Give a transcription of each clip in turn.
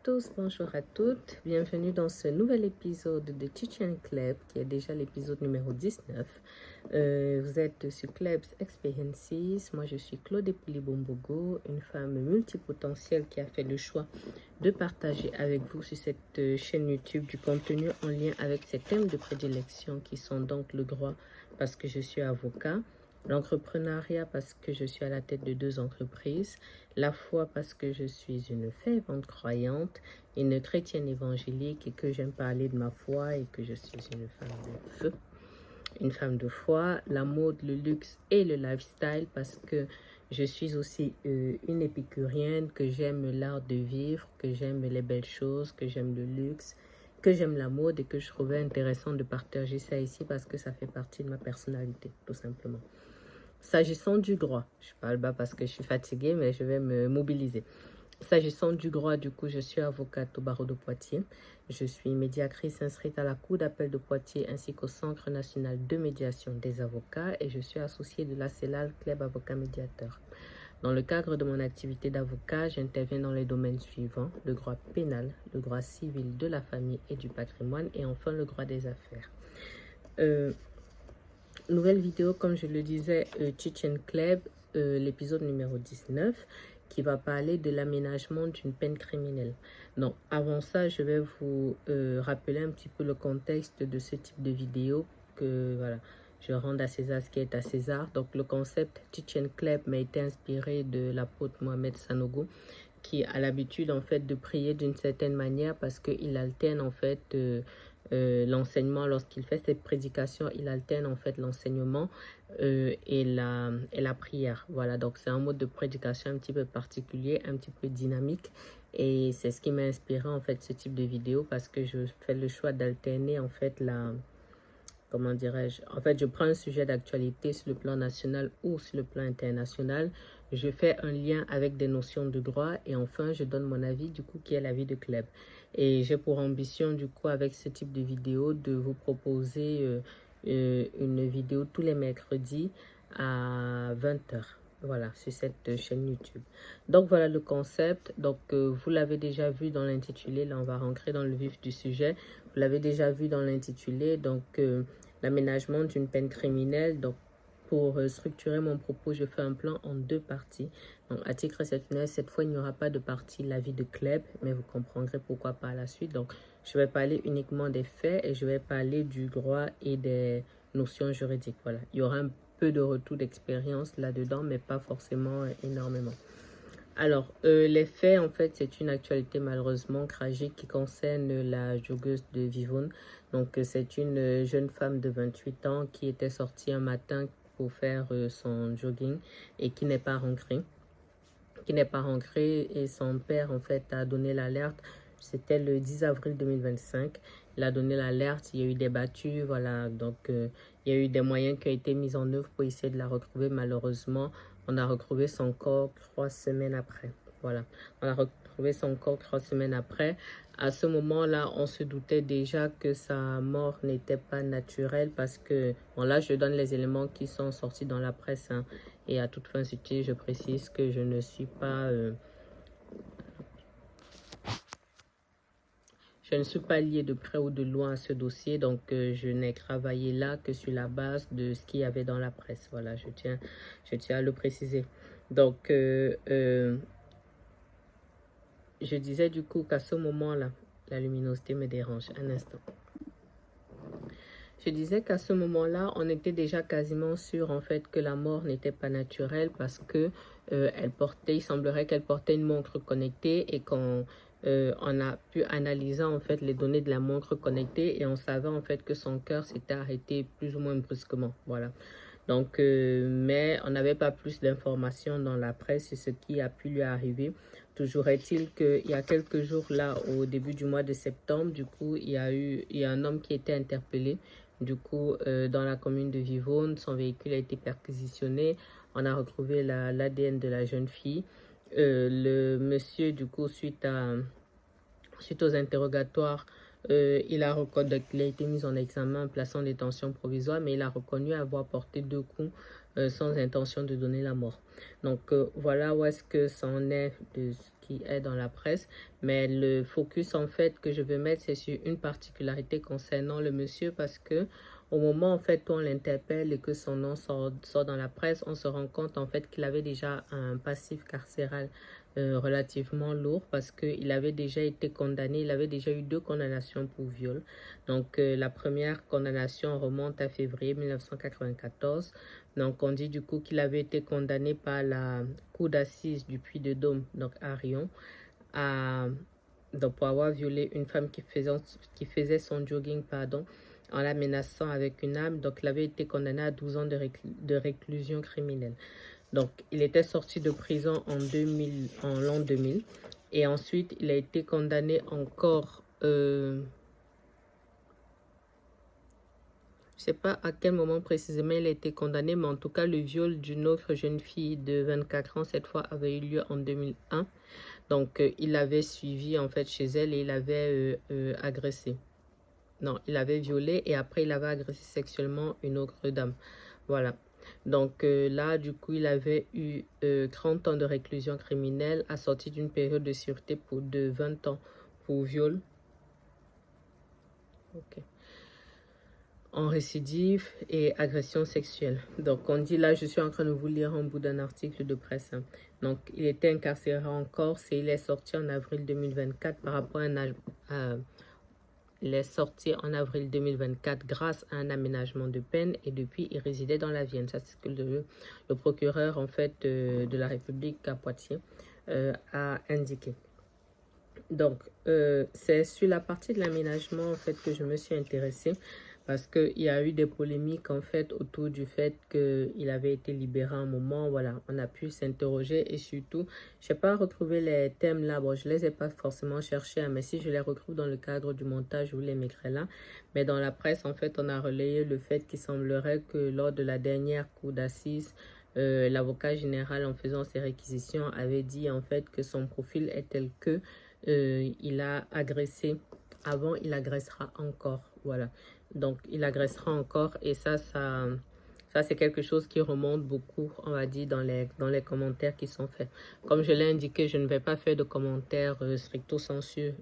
tous, bonjour à toutes, bienvenue dans ce nouvel épisode de Chichen Club qui est déjà l'épisode numéro 19. Vous êtes sur Clubs Experiences, moi je suis Claude Pouliboumbogo, une femme multipotentielle qui a fait le choix de partager avec vous sur cette chaîne YouTube du contenu en lien avec ses thèmes de prédilection qui sont donc le droit parce que je suis avocat, l'entrepreneuriat parce que je suis à la tête de 2 entreprises, la foi parce que je suis une fervente croyante, une chrétienne évangélique et que j'aime parler de ma foi et que je suis une femme de feu, une femme de foi, la mode, le luxe et le lifestyle parce que je suis aussi une épicurienne, que j'aime l'art de vivre, que j'aime les belles choses, que j'aime le luxe, que j'aime la mode et que je trouvais intéressant de partager ça ici parce que ça fait partie de ma personnalité, tout simplement. S'agissant du droit, je parle pas parce que je suis fatiguée, mais je vais me mobiliser. S'agissant du droit, du coup, je suis avocate au barreau de Poitiers. Je suis médiatrice inscrite à la Cour d'appel de Poitiers ainsi qu'au Centre national de médiation des avocats et je suis associée de la CELAL Club Avocat Médiateur. Dans le cadre de mon activité d'avocat, j'interviens dans les domaines suivants, le droit pénal, le droit civil de la famille et du patrimoine et enfin le droit des affaires. Nouvelle vidéo, comme je le disais, Chichen Club, l'épisode numéro 19, qui va parler de l'aménagement d'une peine criminelle. Donc, avant ça, je vais vous rappeler un petit peu le contexte de ce type de vidéo, que voilà, je rende à César ce qui est à César. Donc, le concept Chichen Club m'a été inspiré de l'apôtre Mohamed Sanogo, qui a l'habitude en fait de prier d'une certaine manière parce qu'il alterne en fait l'enseignement. Lorsqu'il fait ses prédications, il alterne en fait l'enseignement et la prière. Voilà, donc c'est un mode de prédication un petit peu particulier, un petit peu dynamique et c'est ce qui m'a inspiré en fait ce type de vidéo parce que je fais le choix d'alterner en fait comment dirais-je, en fait je prends un sujet d'actualité sur le plan national ou sur le plan international, je fais un lien avec des notions de droit et enfin je donne mon avis du coup qui est l'avis de Club. Et j'ai pour ambition du coup avec ce type de vidéo de vous proposer une vidéo tous les mercredis à 20h. Voilà, sur cette chaîne YouTube. Donc voilà le concept. Donc vous l'avez déjà vu dans l'intitulé. Là, on va rentrer dans le vif du sujet. Vous l'avez déjà vu dans l'intitulé. Donc l'aménagement d'une peine criminelle. Donc pour structurer mon propos, je fais un plan en 2 parties. Donc à titre exceptionnel, cette fois, il n'y aura pas de partie l'avis de Club, mais vous comprendrez pourquoi par la suite. Donc je vais parler uniquement des faits et je vais parler du droit et des notions juridiques. Voilà, il y aura un peu de retour d'expérience là-dedans, mais pas forcément énormément. Alors, les faits, en fait, c'est une actualité malheureusement tragique qui concerne la joggeuse de Vivonne. Donc, c'est une jeune femme de 28 ans qui était sortie un matin pour faire son jogging et qui n'est pas rentrée. Et son père, en fait, a donné l'alerte. C'était le 10 avril 2025. Il a donné l'alerte, il y a eu des battues, voilà. Donc, il y a eu des moyens qui ont été mis en œuvre pour essayer de la retrouver. Malheureusement, on a retrouvé son corps 3 semaines après. Voilà, on a retrouvé son corps 3 semaines après. À ce moment-là, on se doutait déjà que sa mort n'était pas naturelle parce que, bon là, je donne les éléments qui sont sortis dans la presse, hein. Et à toute fin utile, je précise que je ne suis pas... je ne suis pas liée de près ou de loin à ce dossier, donc je n'ai travaillé là que sur la base de ce qu'il y avait dans la presse. Voilà, je tiens à le préciser. Donc, je disais du coup qu'à ce moment-là, la luminosité me dérange. Un instant. Je disais qu'à ce moment-là, on était déjà quasiment sûr en fait que la mort n'était pas naturelle parce que il semblerait qu'elle portait une montre connectée et qu'on on a pu analyser en fait les données de la montre connectée et on savait en fait que son cœur s'était arrêté plus ou moins brusquement. Voilà. Donc, mais on n'avait pas plus d'informations dans la presse sur ce qui a pu lui arriver. Toujours est-il qu'il y a quelques jours là, au début du mois de septembre, du coup, il y a un homme qui a été interpellé. Du coup, dans la commune de Vivonne, son véhicule a été perquisitionné. On a retrouvé l'ADN de la jeune fille. Le monsieur, du coup, suite aux interrogatoires, il a été mis en examen, placé en détention provisoire, mais il a reconnu avoir porté 2 coups sans intention de donner la mort. Donc voilà où est-ce que ça en est de ce qui est dans la presse, mais le focus en fait que je veux mettre, c'est sur une particularité concernant le monsieur, parce que au moment en fait où on l'interpelle et que son nom sort dans la presse, on se rend compte en fait qu'il avait déjà un passif carcéral relativement lourd, parce qu'il avait déjà été condamné, il avait déjà eu 2 condamnations pour viol. Donc la première condamnation remonte à février 1994. Donc on dit du coup qu'il avait été condamné par la cour d'assises du Puy-de-Dôme, donc à Riom, donc pour avoir violé une femme qui faisait son jogging, pardon, en la menaçant avec une arme. Donc il avait été condamné à 12 ans de réclusion criminelle. Donc, il était sorti de prison en l'an 2000. Et ensuite, il a été condamné encore, je ne sais pas à quel moment précisément il a été condamné, mais en tout cas, le viol d'une autre jeune fille de 24 ans, cette fois, avait eu lieu en 2001. Donc, il avait suivi, en fait, chez elle et il avait agressé. Non, il avait violé et après, il avait agressé sexuellement une autre dame. Voilà. Donc là, du coup, il avait eu 30 ans de réclusion criminelle assortie d'une période de sûreté de 20 ans pour viol. Ok. En récidive et agression sexuelle. Donc, on dit là, je suis en train de vous lire un bout d'un article de presse. Hein. Donc, il était incarcéré en Corse et il est sorti en avril 2024 par rapport à il est sorti en avril 2024 grâce à un aménagement de peine et depuis, il résidait dans la Vienne. Ça, c'est ce que le procureur en fait, de la République à Poitiers a indiqué. Donc, c'est sur la partie de l'aménagement en fait que je me suis intéressée, parce qu'il y a eu des polémiques en fait autour du fait qu'il avait été libéré à un moment. Voilà, on a pu s'interroger et surtout, je n'ai pas retrouvé les thèmes là. Bon, je ne les ai pas forcément cherchés, hein, mais si je les retrouve dans le cadre du montage, je vous les mettrai là. Mais dans la presse, en fait, on a relayé le fait qu'il semblerait que lors de la dernière cour d'assises, l'avocat général, en faisant ses réquisitions, avait dit en fait que son profil est tel que il a agressé avant, il agressera encore. Voilà. Donc, il agressera encore et ça c'est quelque chose qui remonte beaucoup, on va dire, dans les commentaires qui sont faits. Comme je l'ai indiqué, je ne vais pas faire de commentaires stricto sensu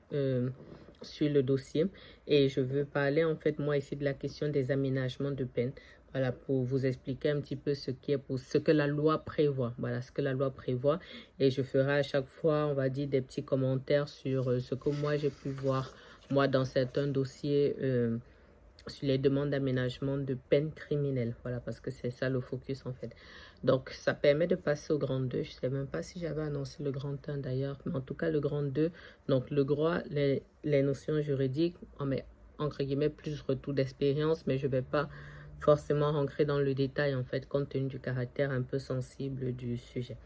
sur le dossier et je veux parler, en fait, moi, ici, de la question des aménagements de peine. Voilà, pour vous expliquer un petit peu ce que la loi prévoit. Voilà, ce que la loi prévoit. Et je ferai à chaque fois, on va dire, des petits commentaires sur ce que moi, j'ai pu voir, moi, dans certains dossiers, sur les demandes d'aménagement de peine criminelle. Voilà, parce que c'est ça le focus, en fait. Donc, ça permet de passer au grand 2. Je ne sais même pas si j'avais annoncé le grand 1 d'ailleurs, mais en tout cas, le grand 2. Donc, le droit, les notions juridiques, on met, entre guillemets, plus retour d'expérience, mais je ne vais pas forcément rentrer dans le détail, en fait, compte tenu du caractère un peu sensible du sujet.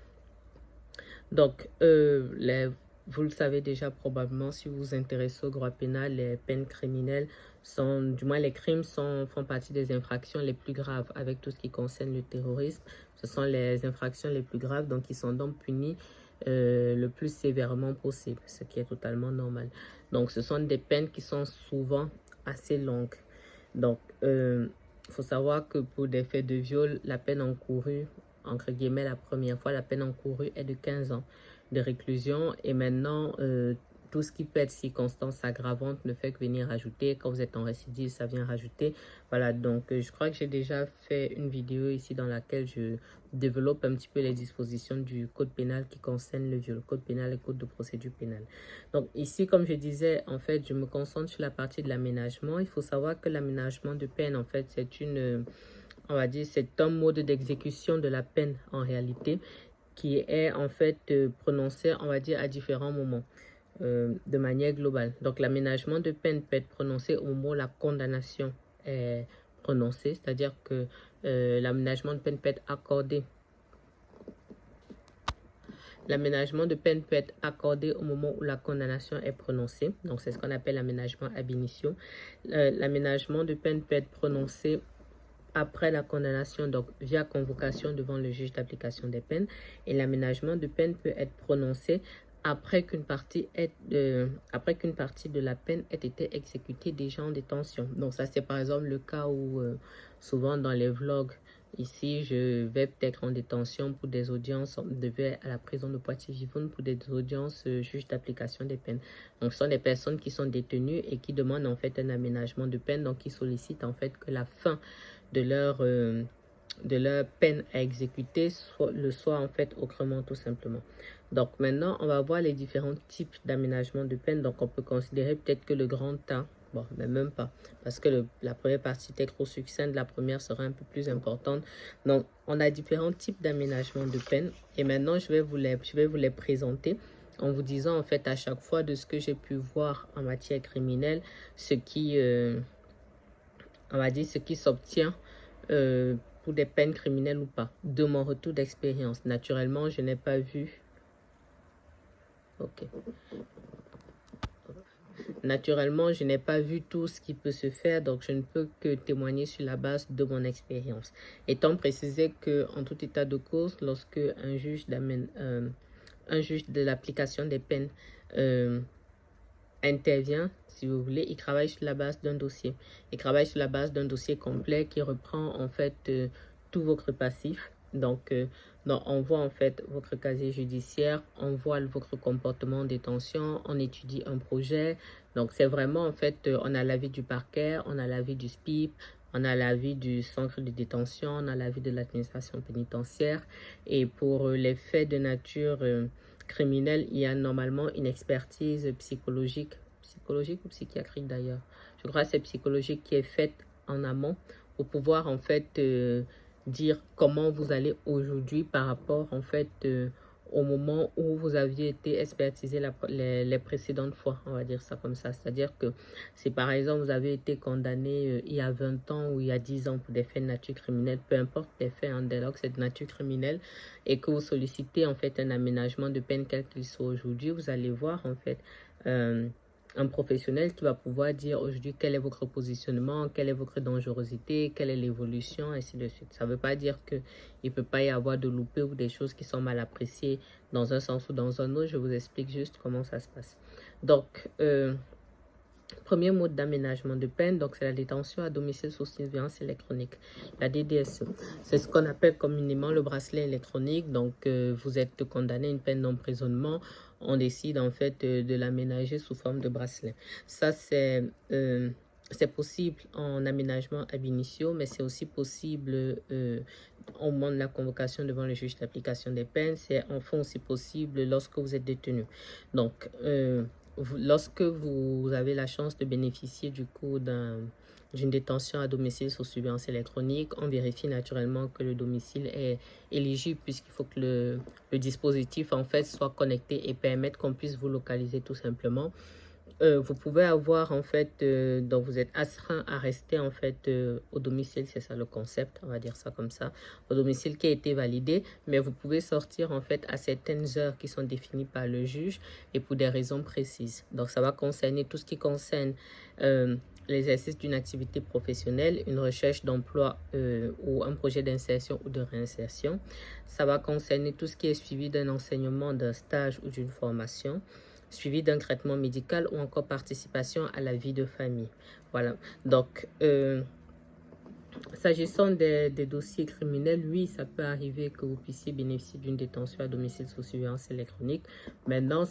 Donc, vous le savez déjà probablement, si vous vous intéressez au droit pénal, les peines criminelles du moins les crimes font partie des infractions les plus graves avec tout ce qui concerne le terrorisme. Ce sont les infractions les plus graves, donc ils sont donc punis le plus sévèrement possible, ce qui est totalement normal. Donc, ce sont des peines qui sont souvent assez longues. Donc, faut savoir que pour des faits de viol, la peine encourue, entre guillemets, la première fois, la peine encourue est de 15 ans de réclusion. Et maintenant, tout ce qui peut être circonstance aggravante ne fait que venir rajouter. Quand vous êtes en récidive, ça vient rajouter. Voilà, donc je crois que j'ai déjà fait une vidéo ici dans laquelle je développe un petit peu les dispositions du code pénal qui concernent le viol, code pénal et code de procédure pénale. Donc ici, comme je disais, en fait, je me concentre sur la partie de l'aménagement. Il faut savoir que l'aménagement de peine, en fait, on va dire, c'est un mode d'exécution de la peine en réalité qui est en fait prononcé, on va dire, à différents moments. De manière globale. Donc, l'aménagement de peine peut être prononcé au moment où la condamnation est prononcée, c'est-à-dire que l'aménagement de peine peut être accordé. L'aménagement de peine peut être accordé au moment où la condamnation est prononcée. Donc, c'est ce qu'on appelle l'aménagement ab initio. L'aménagement de peine peut être prononcé après la condamnation, donc via convocation devant le juge d'application des peines. Et l'aménagement de peine peut être prononcé après qu'une partie de la peine ait été exécutée déjà en détention. Donc ça, c'est par exemple le cas où souvent dans les vlogs Ici, je vais peut-être en détention pour des audiences, on devait à la prison de Poitiers-Givonne pour des audiences juge d'application des peines. Donc, ce sont des personnes qui sont détenues et qui demandent en fait un aménagement de peine. Donc, ils sollicitent en fait que la fin de leur peine à exécuter soit en fait autrement tout simplement. Donc, maintenant, on va voir les différents types d'aménagement de peine. Donc, on peut considérer peut-être que le grand A, bon, mais même pas, parce que la première partie était trop succincte, la première sera un peu plus importante. Donc, on a différents types d'aménagement de peine. Et maintenant, je vais vous les présenter en vous disant, en fait, à chaque fois de ce que j'ai pu voir en matière criminelle, ce qui, on va dire, ce qui s'obtient pour des peines criminelles ou pas, de mon retour d'expérience. Naturellement, je n'ai pas vu... Ok. Naturellement, je n'ai pas vu tout ce qui peut se faire, donc je ne peux que témoigner sur la base de mon expérience. Étant précisé qu'en tout état de cause, lorsque un juge de l'application des peines intervient, si vous voulez, il travaille sur la base d'un dossier. Il travaille sur la base d'un dossier complet qui reprend en fait tout votre passif. Donc, on voit en fait votre casier judiciaire, on voit votre comportement en détention, on étudie un projet. Donc, c'est vraiment en fait, on a l'avis du parquet, on a l'avis du SPIP, on a l'avis du centre de détention, on a l'avis de l'administration pénitentiaire. Et pour les faits de nature criminelle, il y a normalement une expertise psychologique ou psychiatrique d'ailleurs. Je crois que c'est psychologique qui est faite en amont pour pouvoir en fait dire comment vous allez aujourd'hui par rapport en fait au moment où vous aviez été expertisé les précédentes fois, on va dire ça comme ça. C'est-à-dire que si par exemple vous avez été condamné il y a 20 ans ou il y a 10 ans pour des faits de nature criminelle, peu importe les faits, dès lors que c'est de nature criminelle et que vous sollicitez en fait un aménagement de peine quel qu'il soit aujourd'hui, vous allez voir en fait un professionnel qui va pouvoir dire aujourd'hui quel est votre positionnement, quelle est votre dangerosité, quelle est l'évolution, ainsi de suite. Ça ne veut pas dire qu'il ne peut pas y avoir de loupés ou des choses qui sont mal appréciées dans un sens ou dans un autre. Je vous explique juste comment ça se passe. Donc, premier mode d'aménagement de peine, donc c'est la détention à domicile sous surveillance électronique, la DDSE. C'est ce qu'on appelle communément le bracelet électronique. Donc, vous êtes condamné à une peine d'emprisonnement. On décide en fait de l'aménager sous forme de bracelet. Ça, c'est possible en aménagement ab initio, mais c'est aussi possible au moment de la convocation devant le juge d'application des peines. C'est enfin aussi possible lorsque vous êtes détenu. Donc, lorsque vous avez la chance de bénéficier du coup d'une détention à domicile sous surveillance électronique, on vérifie naturellement que le domicile est éligible puisqu'il faut que le dispositif en fait soit connecté et permette qu'on puisse vous localiser tout simplement. Vous pouvez avoir en fait, donc vous êtes astreint à rester en fait au domicile, c'est ça le concept, on va dire ça comme ça, au domicile qui a été validé, mais vous pouvez sortir en fait à certaines heures qui sont définies par le juge et pour des raisons précises. Donc ça va concerner tout ce qui concerne l'exercice d'une activité professionnelle, une recherche d'emploi ou un projet d'insertion ou de réinsertion. Ça va concerner tout ce qui est suivi d'un enseignement, d'un stage ou d'une formation, suivi d'un traitement médical ou encore participation à la vie de famille. Voilà. Donc, s'agissant des dossiers criminels, oui, ça peut arriver que vous puissiez bénéficier d'une détention à domicile sous surveillance électronique. Maintenant,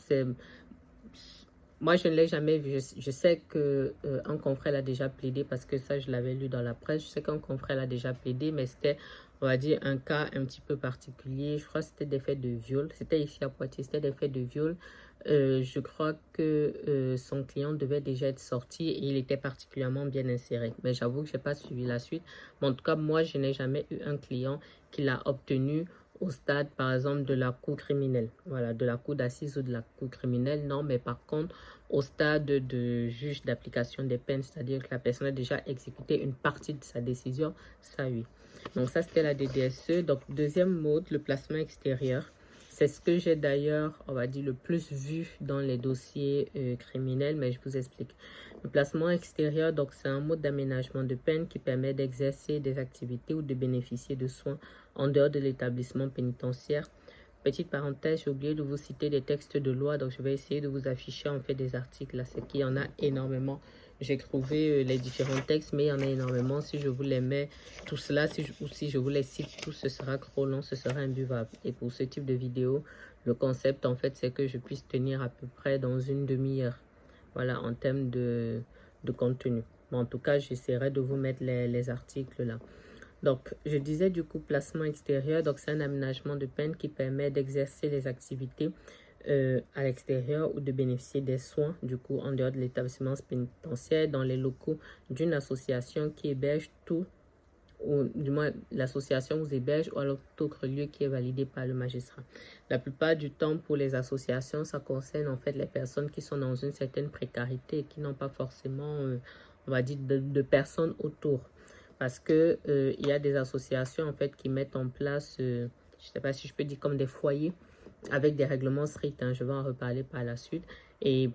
moi, je ne l'ai jamais vu. Je sais qu'un confrère l'a déjà plaidé parce que ça, je l'avais lu dans la presse. Je sais qu'un confrère l'a déjà plaidé, mais c'était, on va dire, un cas un petit peu particulier. Je crois que c'était des faits de viol. C'était ici à Poitiers, c'était des faits de viol. Je crois que son client devait déjà être sorti et il était particulièrement bien inséré. Mais j'avoue que je n'ai pas suivi la suite. Mais en tout cas, moi, je n'ai jamais eu un client qui l'a obtenu au stade, par exemple, de la cour criminelle. Voilà, de la cour d'assises ou de la cour criminelle, non. Mais par contre, au stade de juge d'application des peines, c'est-à-dire que la personne a déjà exécuté une partie de sa décision, ça oui. Donc ça, c'était la DDSE. Donc, deuxième mode, le placement extérieur. C'est ce que j'ai d'ailleurs, on va dire, le plus vu dans les dossiers criminels, mais je vous explique. Le placement extérieur, donc c'est un mode d'aménagement de peine qui permet d'exercer des activités ou de bénéficier de soins en dehors de l'établissement pénitentiaire. Petite parenthèse, j'ai oublié de vous citer des textes de loi, donc je vais essayer de vous afficher en fait des articles, là, c'est qu'il y en a énormément j'ai trouvé les différents textes, mais il y en a énormément. Si je vous les mets tout cela, ou si je vous les cite tous, ce sera trop long, ce sera imbuvable. Et pour ce type de vidéo, le concept, en fait, c'est que je puisse tenir à peu près dans une demi-heure. Voilà, en termes de contenu. Mais en tout cas, j'essaierai de vous mettre les articles là. Donc, je disais du coup placement extérieur. Donc, c'est un aménagement de peine qui permet d'exercer les activités à l'extérieur ou de bénéficier des soins, du coup, en dehors de l'établissement pénitentiaire, dans les locaux d'une association qui héberge tout, ou du moins l'association vous héberge, ou alors tout autre lieu qui est validé par le magistrat. La plupart du temps, pour les associations, ça concerne en fait les personnes qui sont dans une certaine précarité et qui n'ont pas forcément, on va dire, de personnes autour. Parce que il y a des associations en fait qui mettent en place, je ne sais pas si je peux dire comme des foyers, avec des règlements stricts, hein, je vais en reparler par la suite. Et il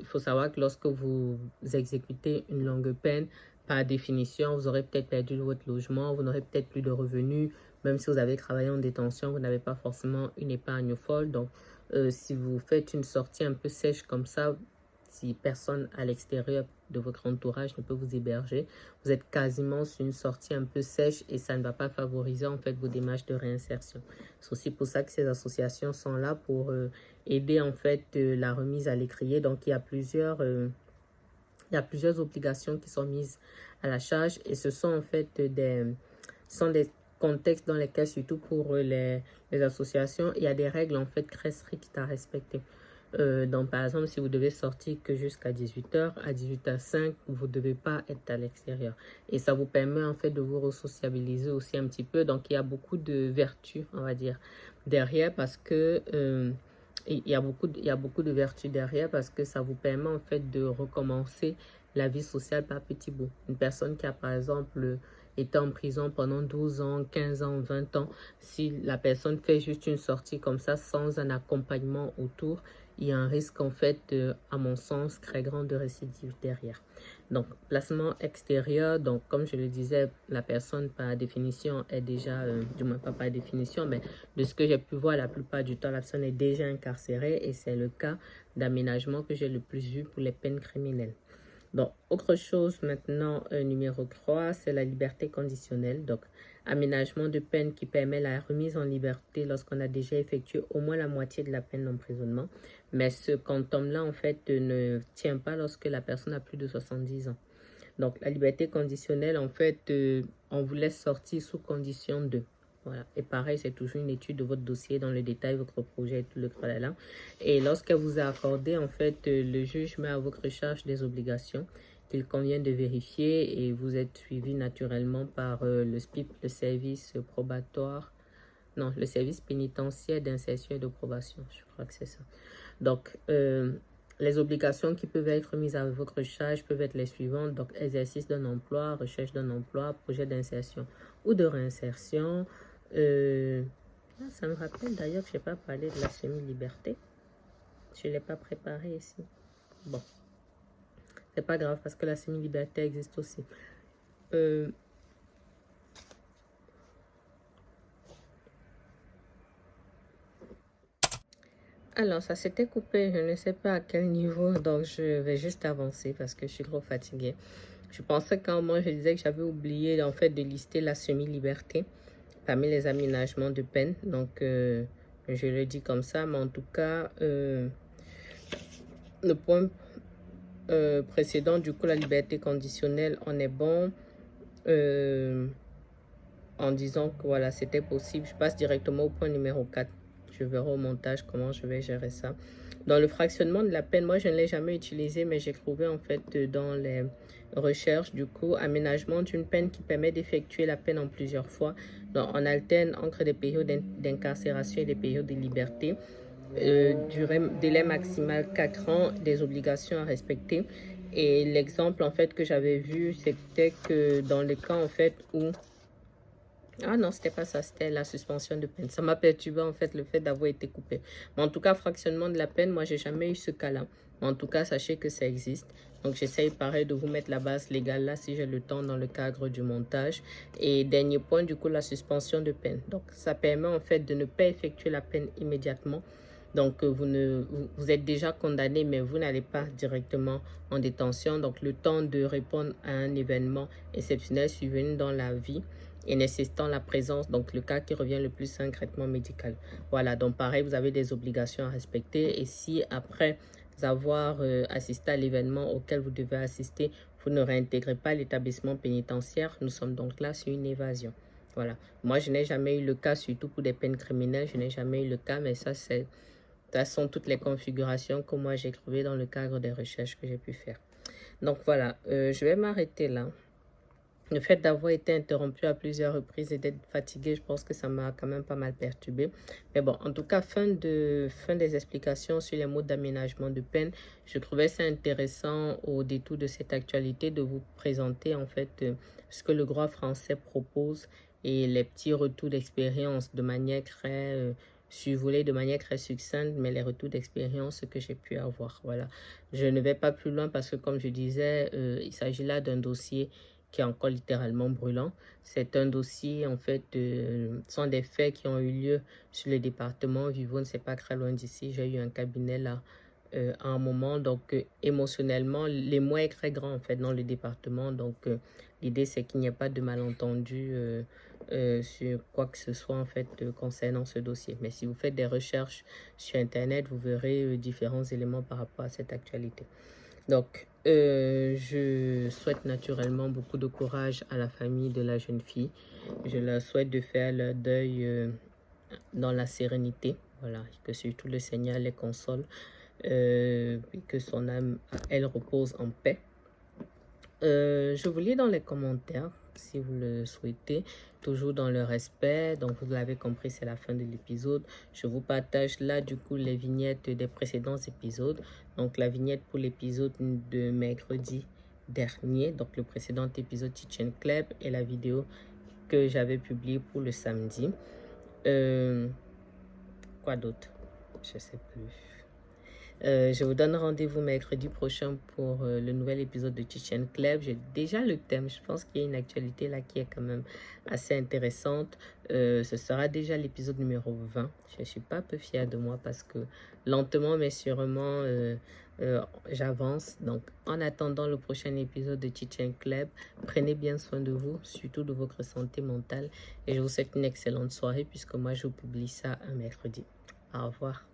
faut savoir que lorsque vous exécutez une longue peine, par définition, vous aurez peut-être perdu votre logement, vous n'aurez peut-être plus de revenus, même si vous avez travaillé en détention, vous n'avez pas forcément une épargne folle. Donc, si vous faites une sortie un peu sèche comme ça, si personne à l'extérieur de votre entourage ne peut vous héberger, vous êtes quasiment sur une sortie un peu sèche et ça ne va pas favoriser en fait vos démarches de réinsertion. C'est aussi pour ça que ces associations sont là pour aider en fait la remise à l'étrier. Donc il y a plusieurs obligations qui sont mises à la charge et ce sont en fait des contextes dans lesquels, surtout pour les associations, il y a des règles en fait très strictes à respecter. Donc, par exemple, si vous devez sortir que jusqu'à 18h, à 18h05, vous ne devez pas être à l'extérieur. Et ça vous permet en fait de vous resociabiliser aussi un petit peu. Donc, il y a beaucoup de vertus, on va dire, derrière parce que il y a beaucoup de vertus derrière parce que ça vous permet en fait de recommencer la vie sociale par petits bouts. Une personne qui a par exemple été en prison pendant 12 ans, 15 ans, 20 ans, si la personne fait juste une sortie comme ça sans un accompagnement autour, il y a un risque en fait, à mon sens, très grand de récidive derrière. Donc, placement extérieur, donc comme je le disais, la personne par définition est déjà, du moins pas par définition, mais de ce que j'ai pu voir, la plupart du temps, la personne est déjà incarcérée et c'est le cas d'aménagement que j'ai le plus vu pour les peines criminelles. Donc, autre chose maintenant, numéro 3, c'est la liberté conditionnelle. Donc, aménagement de peine qui permet la remise en liberté lorsqu'on a déjà effectué au moins la moitié de la peine d'emprisonnement. Mais ce quantum-là, en fait, ne tient pas lorsque la personne a plus de 70 ans. Donc, la liberté conditionnelle, en fait, on vous laisse sortir sous condition de. Voilà. Et pareil, c'est toujours une étude de votre dossier dans le détail, votre projet et tout le tralala. Et lorsqu'elle vous a accordé, en fait, le juge met à votre charge des obligations qu'il convient de vérifier et vous êtes suivi naturellement par le SPIP, le service probatoire, non, le service pénitentiaire d'insertion et de probation, je crois que c'est ça. Donc, les obligations qui peuvent être mises à votre charge peuvent être les suivantes. Donc, exercice d'un emploi, recherche d'un emploi, projet d'insertion ou de réinsertion. Ça me rappelle d'ailleurs que je n'ai pas parlé de la semi-liberté. Je ne l'ai pas préparé ici. Bon, c'est pas grave parce que la semi-liberté existe aussi. Alors, ça s'était coupé, je ne sais pas à quel niveau, donc je vais juste avancer parce que je suis trop fatiguée. Je pensais qu'à un moment, je disais que j'avais oublié en fait de lister la semi-liberté parmi les aménagements de peine. Donc, je le dis comme ça, mais en tout cas, le point précédent, du coup, la liberté conditionnelle, on est bon en disant que voilà, c'était possible. Je passe directement au point numéro 4. Je verrai au montage comment je vais gérer ça. Dans le fractionnement de la peine, moi, je ne l'ai jamais utilisé, mais j'ai trouvé en fait dans les recherches, du coup, aménagement d'une peine qui permet d'effectuer la peine en plusieurs fois. Donc, on alterne entre des périodes d'incarcération et des périodes de liberté. Délai maximal 4 ans, des obligations à respecter. Et l'exemple en fait que j'avais vu, c'était que dans le cas en fait où ah non, c'était pas ça, c'était la suspension de peine. Ça m'a perturbé en fait le fait d'avoir été coupé. Mais en tout cas, fractionnement de la peine, moi j'ai jamais eu ce cas-là. Mais en tout cas, sachez que ça existe. Donc j'essaye pareil de vous mettre la base légale là si j'ai le temps dans le cadre du montage. Et dernier point, du coup, la suspension de peine. Donc ça permet en fait de ne pas effectuer la peine immédiatement Donc, vous êtes déjà condamné, mais vous n'allez pas directement en détention. Donc, le temps de répondre à un événement exceptionnel survenu dans la vie et nécessitant la présence, donc le cas qui revient le plus, c'est un traitement médical. Voilà, donc pareil, vous avez des obligations à respecter. Et si après avoir assisté à l'événement auquel vous devez assister, vous ne réintégrez pas l'établissement pénitentiaire, nous sommes donc là sur une évasion. Voilà. Moi, je n'ai jamais eu le cas, surtout pour des peines criminelles, je n'ai jamais eu le cas, mais ça sont toutes les configurations que moi j'ai trouvées dans le cadre des recherches que j'ai pu faire. Donc voilà, je vais m'arrêter là. Le fait d'avoir été interrompu à plusieurs reprises et d'être fatigué, je pense que ça m'a quand même pas mal perturbé. Mais bon, en tout cas, fin des explications sur les modes d'aménagement de peine. Je trouvais ça intéressant au détour de cette actualité de vous présenter en fait ce que le droit français propose et les petits retours d'expérience de manière très survolée, de manière très succincte, mais les retours d'expérience que j'ai pu avoir. Voilà. Je ne vais pas plus loin parce que comme je disais, il s'agit là d'un dossier qui est encore littéralement brûlant. C'est un dossier, en fait, sont des faits qui ont eu lieu sur le département Vivonne, c'est pas très loin d'ici. J'ai eu un cabinet là à un moment, donc émotionnellement, l'émoi est très grand en fait dans le département. Donc l'idée c'est qu'il n'y ait pas de malentendu sur quoi que ce soit en fait concernant ce dossier. Mais si vous faites des recherches sur internet, vous verrez différents éléments par rapport à cette actualité. Donc, je souhaite naturellement beaucoup de courage à la famille de la jeune fille. Je leur souhaite de faire leur deuil dans la sérénité. Voilà, que surtout le Seigneur les console, et que son âme, elle repose en paix. Je vous lis dans les commentaires si vous le souhaitez, toujours dans le respect. Donc vous l'avez compris, c'est la fin de l'épisode. Je vous partage là du coup les vignettes des précédents épisodes. Donc la vignette pour l'épisode de mercredi dernier, donc le précédent épisode Chichen Club, et la vidéo que j'avais publiée pour le samedi. Quoi d'autre? Je sais plus. Je vous donne rendez-vous mercredi prochain pour le nouvel épisode de Chichen Club. J'ai déjà le thème. Je pense qu'il y a une actualité là qui est quand même assez intéressante. Ce sera déjà l'épisode numéro 20. Je suis pas un peu fière de moi parce que lentement mais sûrement j'avance. Donc en attendant le prochain épisode de Chichen Club, prenez bien soin de vous, surtout de votre santé mentale. Et je vous souhaite une excellente soirée puisque moi je vous publie ça un mercredi. Au revoir.